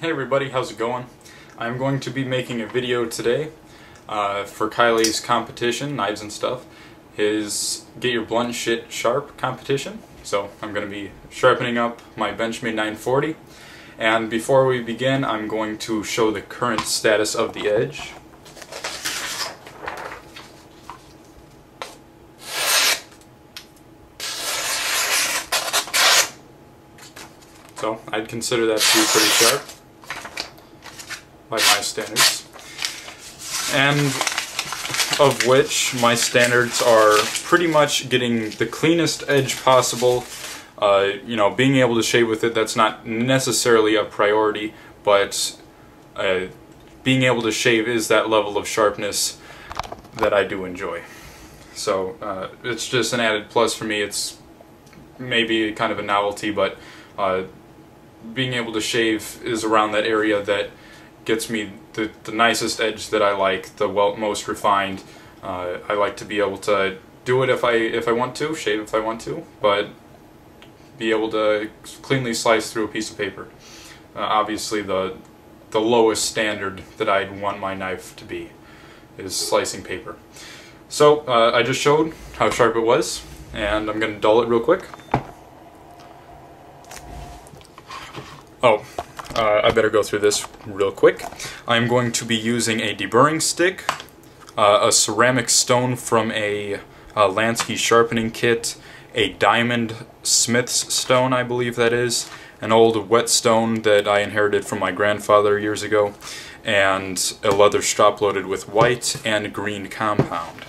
Hey everybody, how's it going? I'm going to be making a video today for Kylie's competition, Knives and Stuff, his Get Your Blunt Shit Sharp competition. So I'm going to be sharpening up my Benchmade 940, and before we begin I'm going to show the current status of the edge. So I'd consider that to be pretty sharp by my standards, and of which my standards are pretty much getting the cleanest edge possible. You know, being able to shave with it, that's not necessarily a priority, but being able to shave is that level of sharpness that I do enjoy. So it's just an added plus for me. It's maybe kind of a novelty, but being able to shave is around that area that gets me the nicest edge that I like, the most refined. I like to be able to do it if I want to, shave if I want to, but be able to cleanly slice through a piece of paper. Obviously the lowest standard that I'd want my knife to be is slicing paper. So I just showed how sharp it was, and I'm going to dull it real quick. I better go through this real quick. I'm going to be using a deburring stick, a ceramic stone from a Lansky sharpening kit, a diamond Smith's stone, I believe that is, an old whetstone that I inherited from my grandfather years ago, and a leather strop loaded with white and green compound.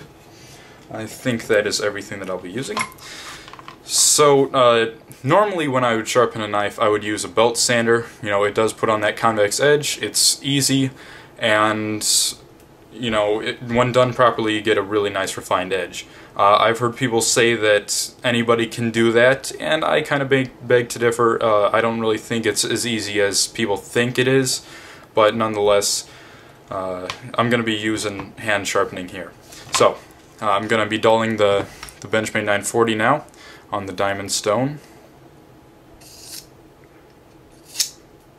I think that is everything that I'll be using. So, normally when I would sharpen a knife, I would use a belt sander. You know, it does put on that convex edge, it's easy, and, you know, when done properly, you get a really nice refined edge. I've heard people say that anybody can do that, and I kind of beg to differ. I don't really think it's as easy as people think it is, but nonetheless, I'm going to be using hand sharpening here. So, I'm going to be dulling the Benchmade 940 now on the diamond stone.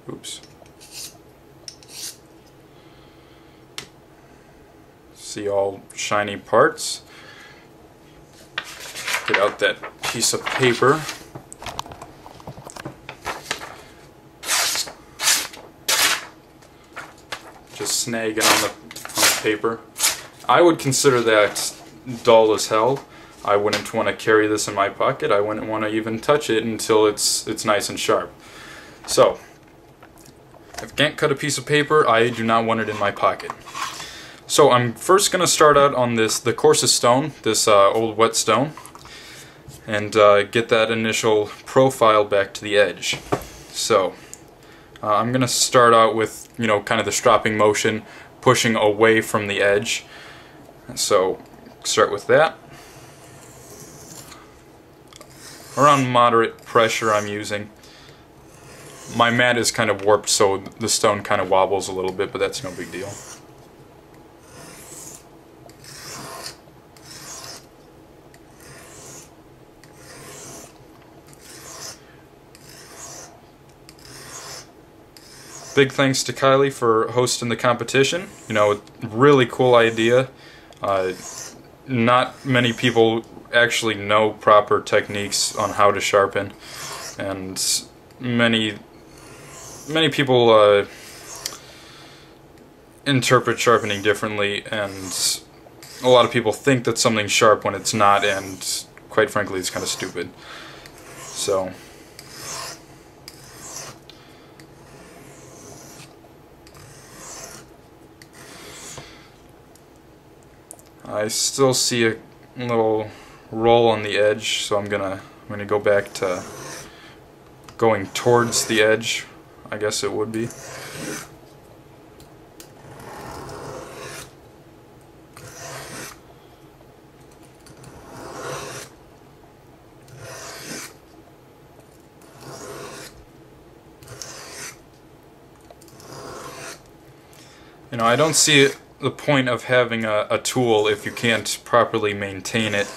Oops. See all shiny parts. Get out that piece of paper. Just snag it on the paper. I would consider that dull as hell. I wouldn't want to carry this in my pocket. I wouldn't want to even touch it until it's nice and sharp. So, if I can't cut a piece of paper, I do not want it in my pocket. So I'm first going to start out on the coarsest stone, this old whetstone, and get that initial profile back to the edge. So I'm going to start out with, you know, kind of the stropping motion, pushing away from the edge. So start with that. Around moderate pressure I'm using. My mat is kind of warped, so the stone kind of wobbles a little bit, but that's no big deal. Big thanks to Kylie for hosting the competition. You know, really cool idea. Not many people actually know proper techniques on how to sharpen, and many people interpret sharpening differently, and a lot of people think that something's sharp when it's not, and quite frankly it's kind of stupid. So I still see a little roll on the edge, so I'm gonna go back to going towards the edge, I guess it would be. You know, I don't see the point of having a tool if you can't properly maintain it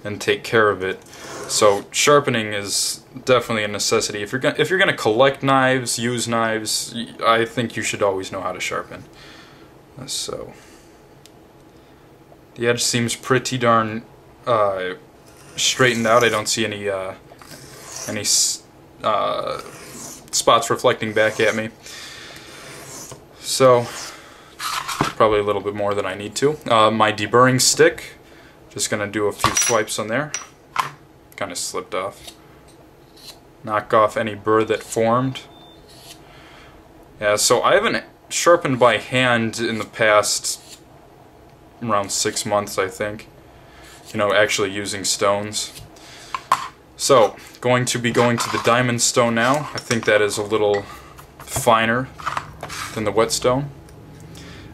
and take care of it. So sharpening is definitely a necessity. If you're gonna collect knives, use knives, I think you should always know how to sharpen. So the edge seems pretty darn straightened out. I don't see any spots reflecting back at me. So probably a little bit more than I need to. My deburring stick, just gonna do a few swipes on there. Kind of slipped off. Knock off any burr that formed. Yeah, so I haven't sharpened by hand in the past around 6 months, I think. You know, actually using stones. So, going to be going to the diamond stone now. I think that is a little finer than the whetstone.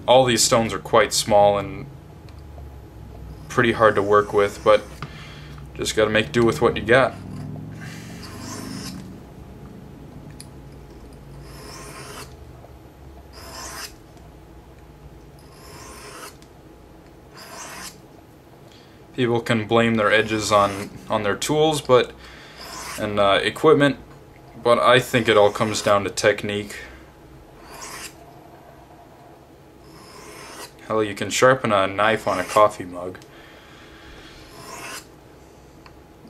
All these stones are quite small and pretty hard to work with, but just gotta make do with what you got. People can blame their edges on their tools and equipment, but I think it all comes down to technique. Hell, you can sharpen a knife on a coffee mug.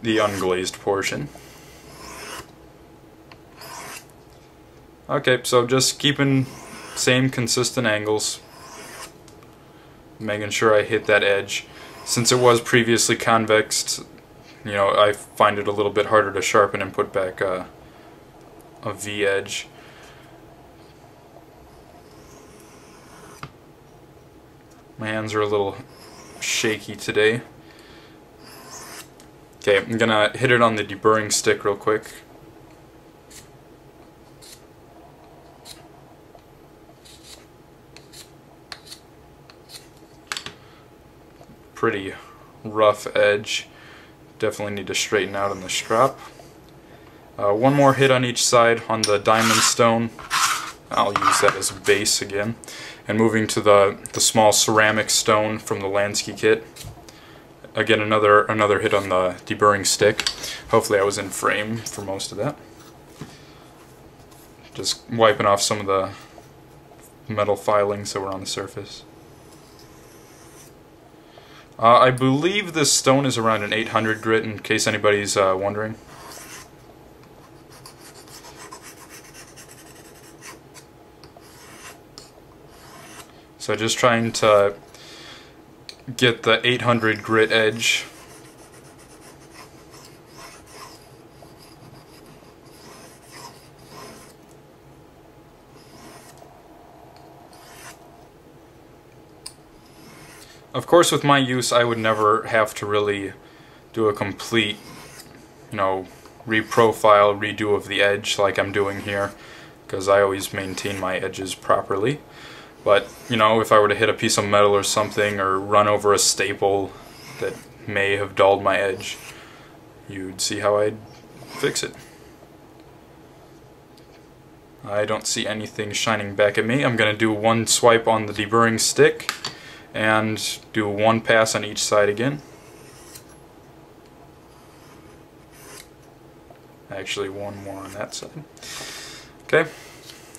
The unglazed portion. Okay, so just keeping same consistent angles, making sure I hit that edge. Since it was previously convexed, you know, I find it a little bit harder to sharpen and put back a V edge. My hands are a little shaky today. Okay, I'm gonna hit it on the deburring stick real quick. Pretty rough edge. Definitely need to straighten out on the strap. One more hit on each side on the diamond stone. I'll use that as a base again. And moving to the small ceramic stone from the Lansky kit. Again, another hit on the deburring stick. Hopefully I was in frame for most of that. Just wiping off some of the metal filings that were on the surface. I believe this stone is around an 800 grit, in case anybody's wondering. So just trying to get the 800 grit edge. Of course, with my use, I would never have to really do a complete, you know, reprofile, redo of the edge like I'm doing here, because I always maintain my edges properly. But, you know, if I were to hit a piece of metal or something, or run over a staple that may have dulled my edge, you'd see how I'd fix it. I don't see anything shining back at me. I'm going to do one swipe on the deburring stick, and do one pass on each side again. Actually, one more on that side. Okay,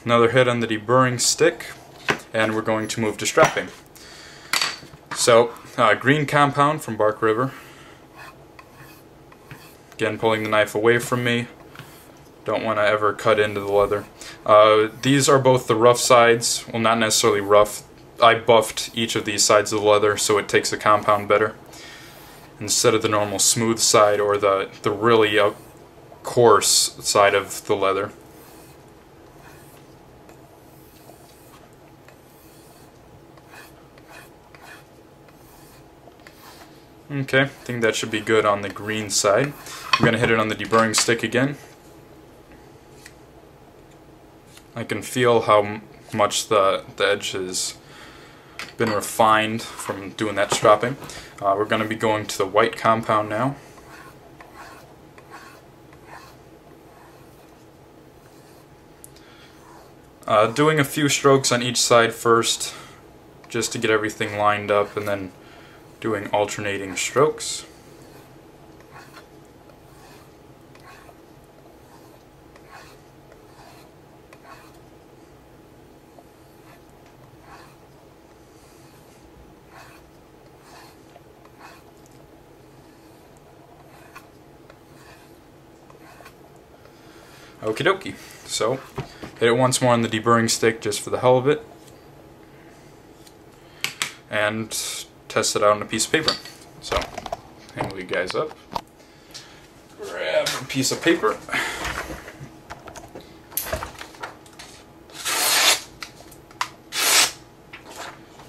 another hit on the deburring stick, and we're going to move to strapping. So, green compound from Bark River. Again, pulling the knife away from me. Don't want to ever cut into the leather. These are both the rough sides. Well, not necessarily rough. I buffed each of these sides of the leather so it takes the compound better, instead of the normal smooth side or the really coarse side of the leather. Okay, I think that should be good on the green side. I'm going to hit it on the deburring stick again. I can feel how much the edge has been refined from doing that strapping. We're going to be going to the white compound now. Doing a few strokes on each side first, just to get everything lined up, and then doing alternating strokes. Okie dokie. So, hit it once more on the deburring stick just for the hell of it. And test it out on a piece of paper. So, angle you guys up. Grab a piece of paper.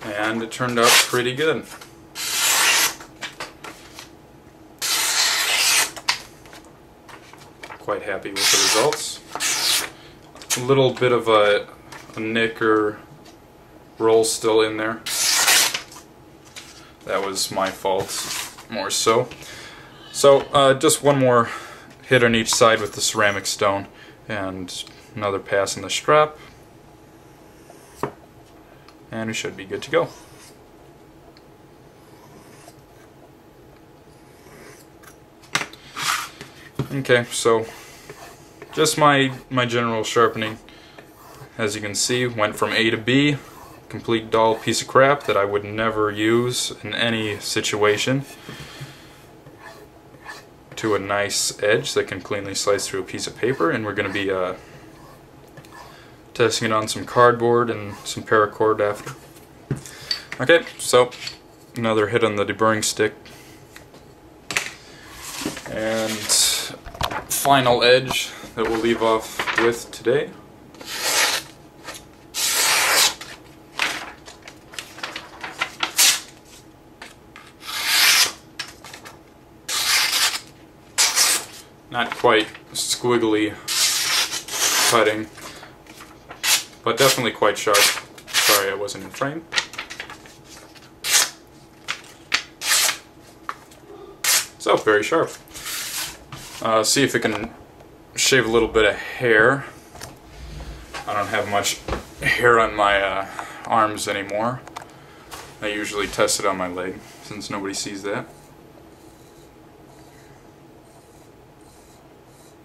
And it turned out pretty good. Quite happy with the results. A little bit of a nick or roll still in there. That was my fault, more so. So just one more hit on each side with the ceramic stone and another pass in the strap. And we should be good to go. Okay, so just my general sharpening, as you can see, went from A to B, complete dull piece of crap that I would never use in any situation, to a nice edge that can cleanly slice through a piece of paper. And we're going to be testing it on some cardboard and some paracord after. Okay, so another hit on the deburring stick. And final edge that we'll leave off with today. Not quite squiggly cutting, but definitely quite sharp. Sorry I wasn't in frame. So, very sharp. See if it can shave a little bit of hair. I don't have much hair on my arms anymore. I usually test it on my leg, since nobody sees that.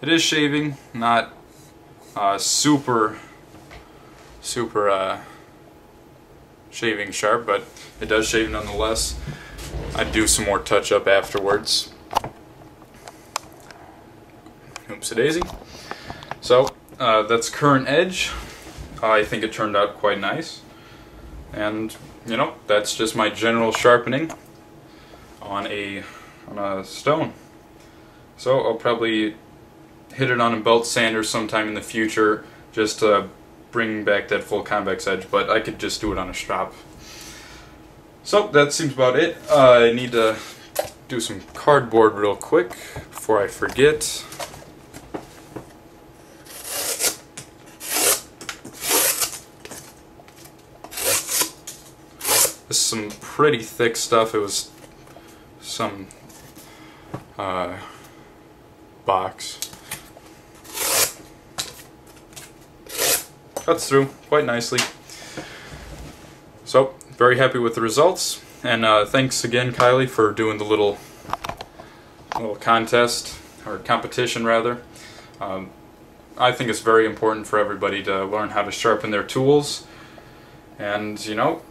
It is shaving, not super shaving sharp, but it does shave nonetheless. I'd do some more touch-up afterwards. Oops-a-daisy. So, that's current edge. I think it turned out quite nice. And, you know, that's just my general sharpening on a stone. So, I'll probably hit it on a belt sander sometime in the future just to bring back that full convex edge, but I could just do it on a strop. So that seems about it. I need to do some cardboard real quick before I forget. This is some pretty thick stuff. It was some box. Cuts through quite nicely. So, very happy with the results, and thanks again, Kylie, for doing the little contest, or competition rather. I think it's very important for everybody to learn how to sharpen their tools, and you know,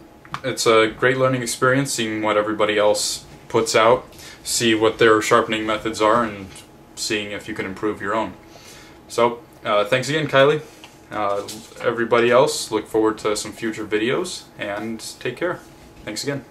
it's a great learning experience seeing what everybody else puts out, see what their sharpening methods are, and seeing if you can improve your own. So, thanks again, Kylie. Everybody else, look forward to some future videos, and take care. Thanks again.